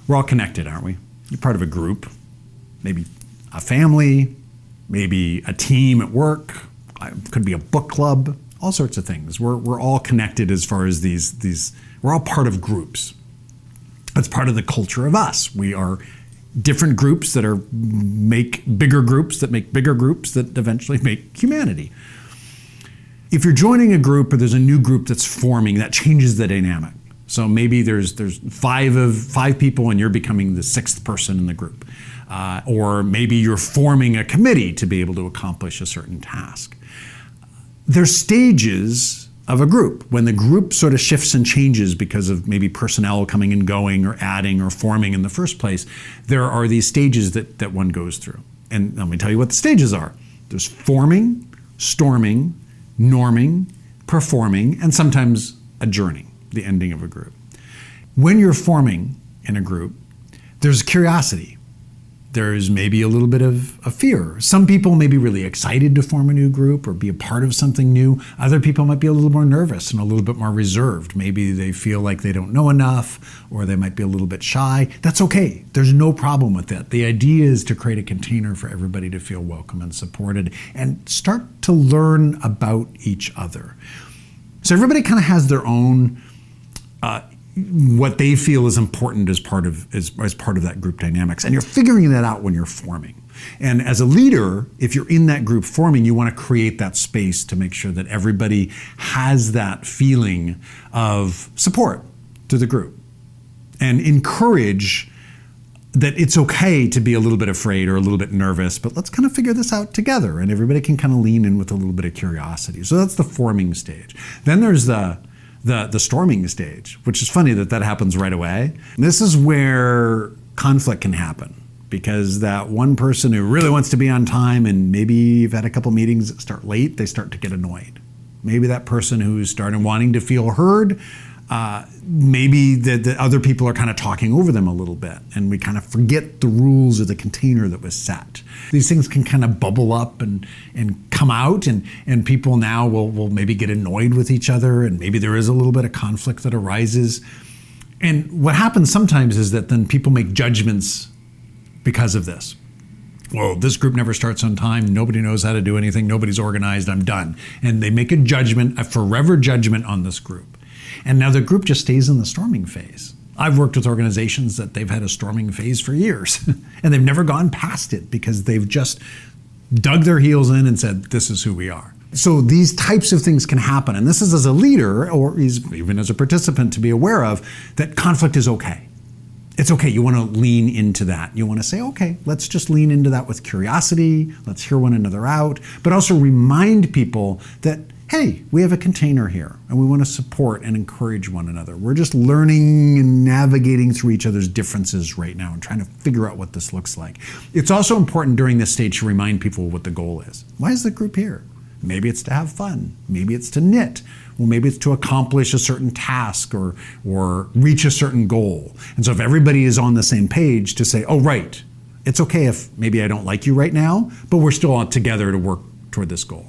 We're all connected, aren't we? You're part of a group, maybe a family, maybe a team at work, could be a book club, all sorts of things. We're all connected as far as these, we're all part of groups. That's part of the culture of us. We are different groups that make bigger groups that make bigger groups that eventually make humanity. If you're joining a group or there's a new group that's forming, that changes the dynamic. So maybe there's five people and you're becoming the sixth person in the group. Or maybe you're forming a committee to be able to accomplish a certain task. There's stages of a group. When the group sort of shifts and changes because of maybe personnel coming and going or adding or forming in the first place, there are these stages that one goes through. And let me tell you what the stages are. There's forming, storming, norming, performing, and sometimes adjourning, the ending of a group. When you're forming in a group, there's curiosity. There's maybe a little bit of a fear. Some people may be really excited to form a new group or be a part of something new. Other people might be a little more nervous and a little bit more reserved. Maybe they feel like they don't know enough, or they might be a little bit shy. That's okay. There's no problem with that. The idea is to create a container for everybody to feel welcome and supported and start to learn about each other. So everybody kind of has their own what they feel is important as part of that group dynamics. And you're figuring that out when you're forming. And as a leader, if you're in that group forming, you want to create that space to make sure that everybody has that feeling of support to the group. And encourage that it's okay to be a little bit afraid or a little bit nervous, but let's kind of figure this out together. And everybody can kind of lean in with a little bit of curiosity. So that's the forming stage. Then there's the storming stage, which is funny that happens right away. This is where conflict can happen, because that one person who really wants to be on time, and maybe you've had a couple meetings that start late, they start to get annoyed. Maybe that person who's starting wanting to feel heard, maybe the other people are kind of talking over them a little bit, and we kind of forget the rules of the container that was set. These things can kind of bubble up and come out, and people now will maybe get annoyed with each other, and maybe there is a little bit of conflict that arises. And what happens sometimes is that then people make judgments because of this. Well, this group never starts on time, nobody knows how to do anything, nobody's organized, I'm done. And they make a judgment, a forever judgment on this group. And now the group just stays in the storming phase. I've worked with organizations that they've had a storming phase for years, and they've never gone past it because they've just dug their heels in and said, this is who we are. So these types of things can happen. And this is as a leader, or even as a participant, to be aware of that conflict is okay. It's okay. You want to lean into that. You want to say, okay, let's just lean into that with curiosity. Let's hear one another out, but also remind people that, hey, we have a container here and we want to support and encourage one another. We're just learning and navigating through each other's differences right now and trying to figure out what this looks like. It's also important during this stage to remind people what the goal is. Why is the group here? Maybe it's to have fun. Maybe it's to knit. Well, maybe it's to accomplish a certain task or reach a certain goal. And so if everybody is on the same page to say, oh, right, it's okay if maybe I don't like you right now, but we're still all together to work toward this goal.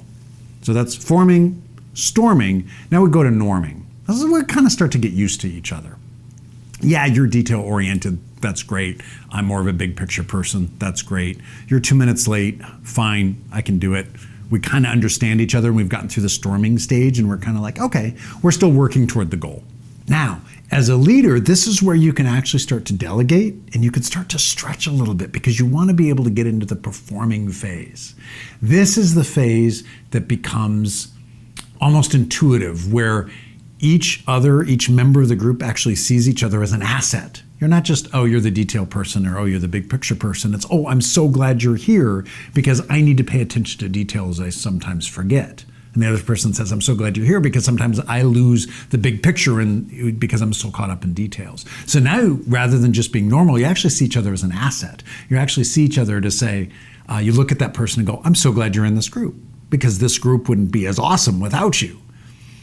So that's forming, storming. Now we go to norming. This is where we kind of start to get used to each other. Yeah, you're detail oriented. That's great. I'm more of a big picture person. That's great. You're 2 minutes late. Fine, I can do it. We kind of understand each other, and we've gotten through the storming stage, and we're kind of like, okay, we're still working toward the goal. Now, as a leader, this is where you can actually start to delegate, and you can start to stretch a little bit because you want to be able to get into the performing phase. This is the phase that becomes almost intuitive, where each member of the group actually sees each other as an asset. You're not just, oh, you're the detail person, or oh, you're the big picture person. It's, oh, I'm so glad you're here because I need to pay attention to details I sometimes forget. And the other person says, I'm so glad you're here because sometimes I lose the big picture because I'm so caught up in details. So now, rather than just being normal, you actually see each other as an asset. You actually see each other to say, you look at that person and go, I'm so glad you're in this group because this group wouldn't be as awesome without you.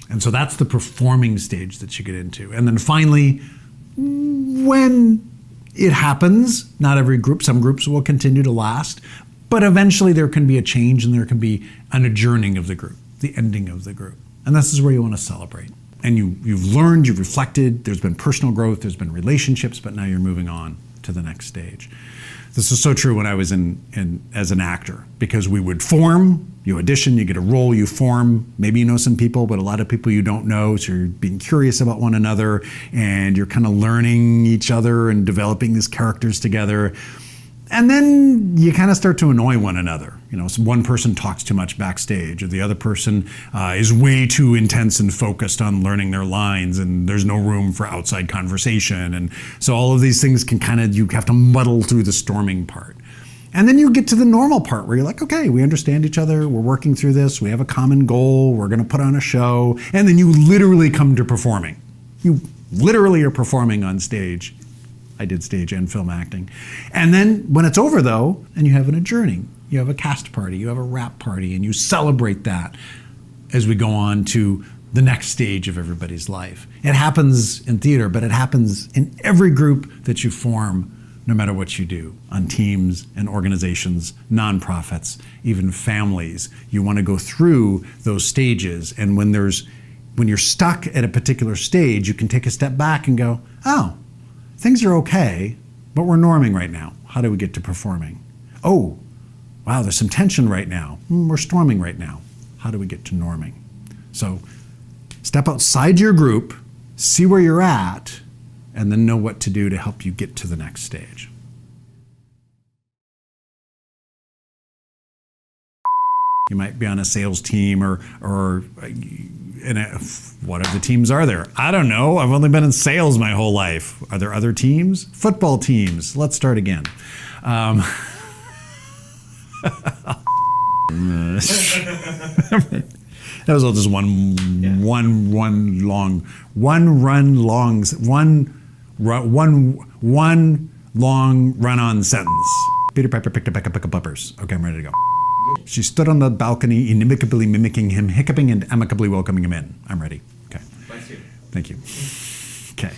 And so that's the performing stage that you get into. And then finally, when it happens, not every group, some groups will continue to last, but eventually there can be a change and there can be an adjourning of the group, the ending of the group. And this is where you want to celebrate. And you've learned, you've reflected, there's been personal growth, there's been relationships, but now you're moving on to the next stage. This was so true when I was in as an actor, because we would form, you audition, you get a role, you form, maybe you know some people, but a lot of people you don't know, so you're being curious about one another, and you're kind of learning each other and developing these characters together. And then you kind of start to annoy one another. You know, so one person talks too much backstage, or the other person is way too intense and focused on learning their lines, and there's no room for outside conversation. And so all of these things can kind of, you have to muddle through the storming part. And then you get to the normal part where you're like, okay, we understand each other, we're working through this, we have a common goal, we're going to put on a show. And then you literally come to performing. You literally are performing on stage. I did stage and film acting. And then when it's over though, and you have an adjourning, you have a cast party, you have a wrap party, and you celebrate that as we go on to the next stage of everybody's life. It happens in theater, but it happens in every group that you form, no matter what you do, on teams and organizations, nonprofits, even families. You want to go through those stages, and when you're stuck at a particular stage, you can take a step back and go, oh, things are okay, but we're norming right now. How do we get to performing? Oh, wow, there's some tension right now. We're storming right now. How do we get to norming? So step outside your group, see where you're at, and then know what to do to help you get to the next stage. You might be on a sales team or what other teams are there? I don't know. I've only been in sales my whole life. Are there other teams? Football teams. Let's start again. That was all just one long run-on sentence. Peter Piper picked a peck of peppers. Okay, I'm ready to go. She stood on the balcony, inimicably mimicking him, hiccuping and amicably welcoming him in. I'm ready. Okay. Thank you. Thank you. Okay.